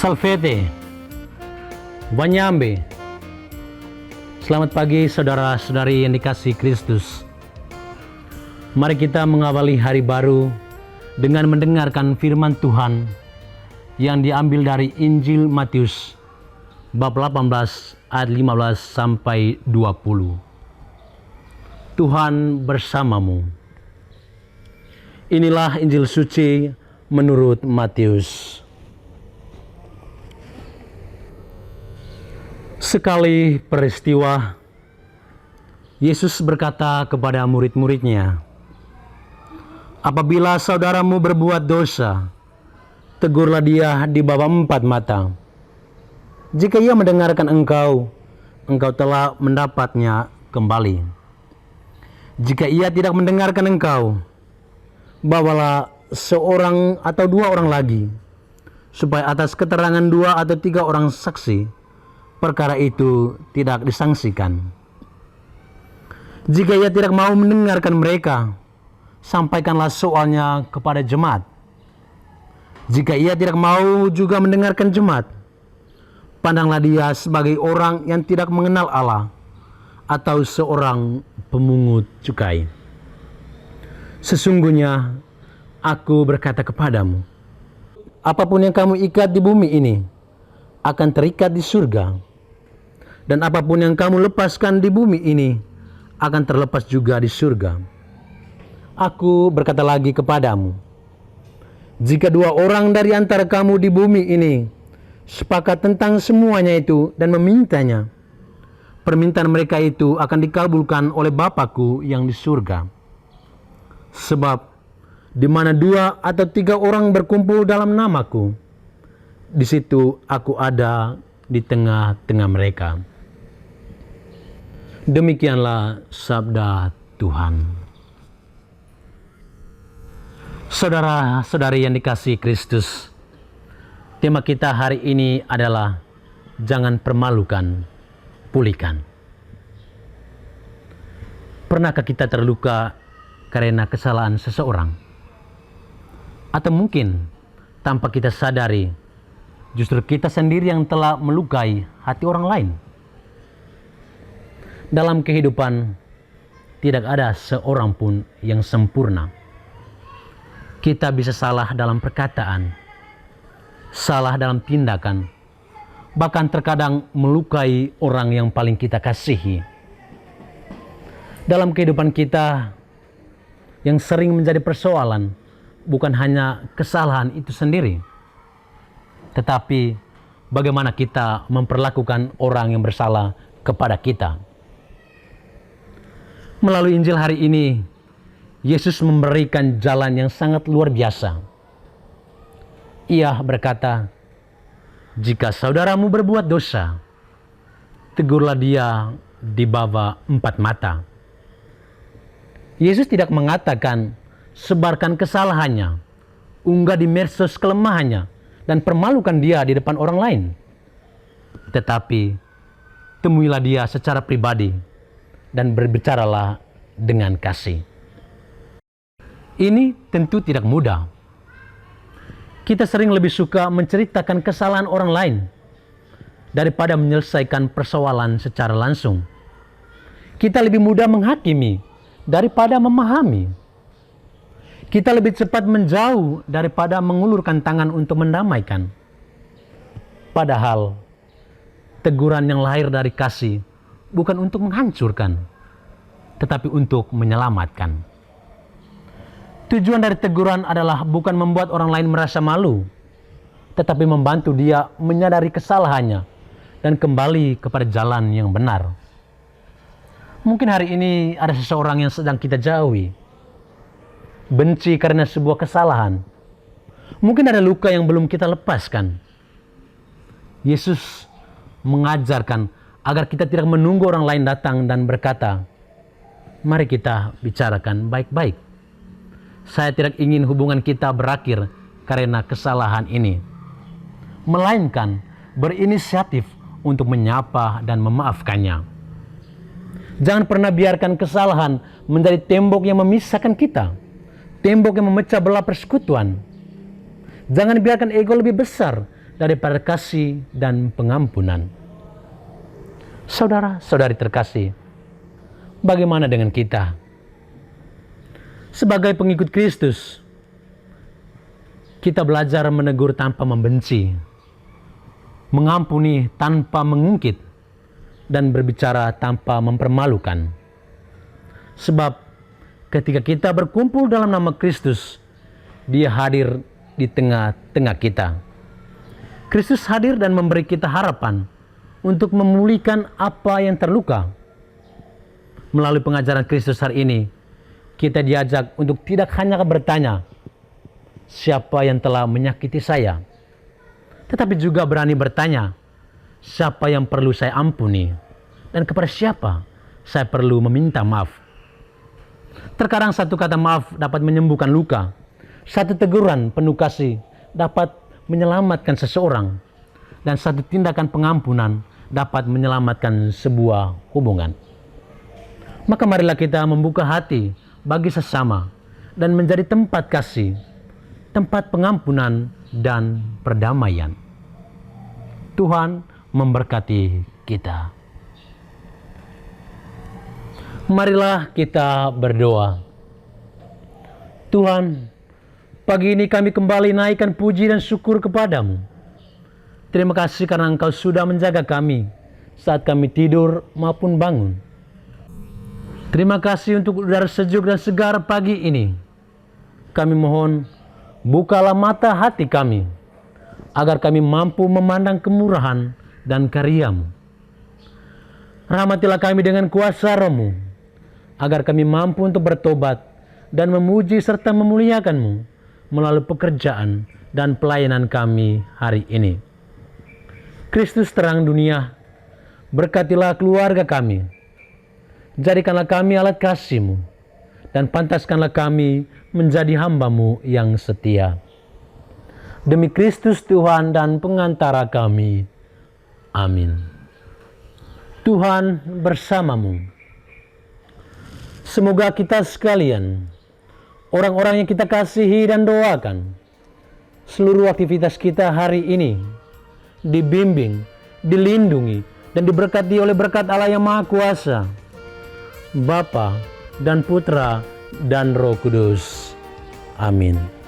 Salvete, Wanyambe. Selamat pagi saudara-saudari yang dikasihi Kristus. Mari kita mengawali hari baru dengan mendengarkan firman Tuhan yang diambil dari Injil Matius bab 18 ayat 15 sampai 20. Tuhan bersamamu. Inilah Injil suci menurut Matius. Sekali peristiwa, Yesus berkata kepada murid-muridnya, "Apabila saudaramu berbuat dosa, tegurlah dia di bawah 4 mata. Jika ia mendengarkan engkau, engkau telah mendapatnya kembali. Jika ia tidak mendengarkan engkau, bawalah seorang atau 2 orang lagi, supaya atas keterangan 2 atau 3 orang saksi, perkara itu tidak disangsikan. Jika ia tidak mau mendengarkan mereka, sampaikanlah soalnya kepada jemaat. Jika ia tidak mau juga mendengarkan jemaat, pandanglah dia sebagai orang yang tidak mengenal Allah atau seorang pemungut cukai. Sesungguhnya aku berkata kepadamu, apapun yang kamu ikat di bumi ini akan terikat di surga, dan apapun yang kamu lepaskan di bumi ini akan terlepas juga di surga. Aku berkata lagi kepadamu, jika 2 orang dari antara kamu di bumi ini sepakat tentang semuanya itu dan memintanya, permintaan mereka itu akan dikabulkan oleh Bapa-Ku yang di surga. Sebab di mana 2 atau 3 orang berkumpul dalam nama-Ku, di situ aku ada di tengah-tengah mereka." Demikianlah sabda Tuhan. Saudara-saudari yang dikasihi Kristus, tema kita hari ini adalah jangan permalukan, pulihkan. Pernahkah kita terluka karena kesalahan seseorang? Atau mungkin tanpa kita sadari, justru kita sendiri yang telah melukai hati orang lain? Dalam kehidupan, tidak ada seorang pun yang sempurna. Kita bisa salah dalam perkataan, salah dalam tindakan, bahkan terkadang melukai orang yang paling kita kasihi. Dalam kehidupan kita, yang sering menjadi persoalan bukan hanya kesalahan itu sendiri, tetapi bagaimana kita memperlakukan orang yang bersalah kepada kita. Melalui Injil hari ini, Yesus memberikan jalan yang sangat luar biasa. Ia berkata, jika saudaramu berbuat dosa, tegurlah dia di bawah 4 mata. Yesus tidak mengatakan sebarkan kesalahannya, unggah di medsos kelemahannya, dan permalukan dia di depan orang lain. Tetapi temuilah dia secara pribadi dan berbicaralah dengan kasih. Ini tentu tidak mudah. Kita sering lebih suka menceritakan kesalahan orang lain daripada menyelesaikan persoalan secara langsung. Kita lebih mudah menghakimi daripada memahami. Kita lebih cepat menjauh daripada mengulurkan tangan untuk mendamaikan. Padahal teguran yang lahir dari kasih bukan untuk menghancurkan, tetapi untuk menyelamatkan. Tujuan dari teguran adalah bukan membuat orang lain merasa malu, tetapi membantu dia menyadari kesalahannya dan kembali kepada jalan yang benar. Mungkin hari ini ada seseorang yang sedang kita jauhi, benci karena sebuah kesalahan. Mungkin ada luka yang belum kita lepaskan. Yesus mengajarkan agar kita tidak menunggu orang lain datang dan berkata, mari kita bicarakan baik-baik. Saya tidak ingin hubungan kita berakhir karena kesalahan ini. Melainkan berinisiatif untuk menyapa dan memaafkannya. Jangan pernah biarkan kesalahan menjadi tembok yang memisahkan kita. Tembok yang memecah belah persekutuan. Jangan biarkan ego lebih besar daripada kasih dan pengampunan. Saudara-saudari terkasih, bagaimana dengan kita? Sebagai pengikut Kristus, kita belajar menegur tanpa membenci, mengampuni tanpa mengungkit, dan berbicara tanpa mempermalukan. Sebab ketika kita berkumpul dalam nama Kristus, Dia hadir di tengah-tengah kita. Kristus hadir dan memberi kita harapan untuk memulihkan apa yang terluka. Melalui pengajaran Kristus hari ini, kita diajak untuk tidak hanya bertanya, siapa yang telah menyakiti saya? Tetapi juga berani bertanya, siapa yang perlu saya ampuni? Dan kepada siapa saya perlu meminta maaf? Terkadang satu kata maaf dapat menyembuhkan luka. Satu teguran penuh kasih dapat menyelamatkan seseorang. Dan satu tindakan pengampunan dapat menyelamatkan sebuah hubungan. Maka marilah kita membuka hati bagi sesama dan menjadi tempat kasih, tempat pengampunan dan perdamaian. Tuhan memberkati kita. Marilah kita berdoa. Tuhan, pagi ini kami kembali naikkan puji dan syukur kepadamu. Terima kasih karena Engkau sudah menjaga kami saat kami tidur maupun bangun. Terima kasih untuk udara sejuk dan segar pagi ini. Kami mohon, bukalah mata hati kami, agar kami mampu memandang kemurahan dan karya-Mu. Rahmatilah kami dengan kuasa Roh-Mu, agar kami mampu untuk bertobat dan memuji serta memuliakan-Mu melalui pekerjaan dan pelayanan kami hari ini. Kristus terang dunia, berkatilah keluarga kami. Jadikanlah kami alat kasih-Mu, dan pantaskanlah kami menjadi hamba-Mu yang setia. Demi Kristus Tuhan dan pengantara kami. Amin. Tuhan bersamamu. Semoga kita sekalian, orang-orang yang kita kasihi dan doakan, seluruh aktivitas kita hari ini dibimbing, dilindungi, dan diberkati oleh berkat Allah yang Maha Kuasa, Bapa dan Putra dan Roh Kudus. Amin.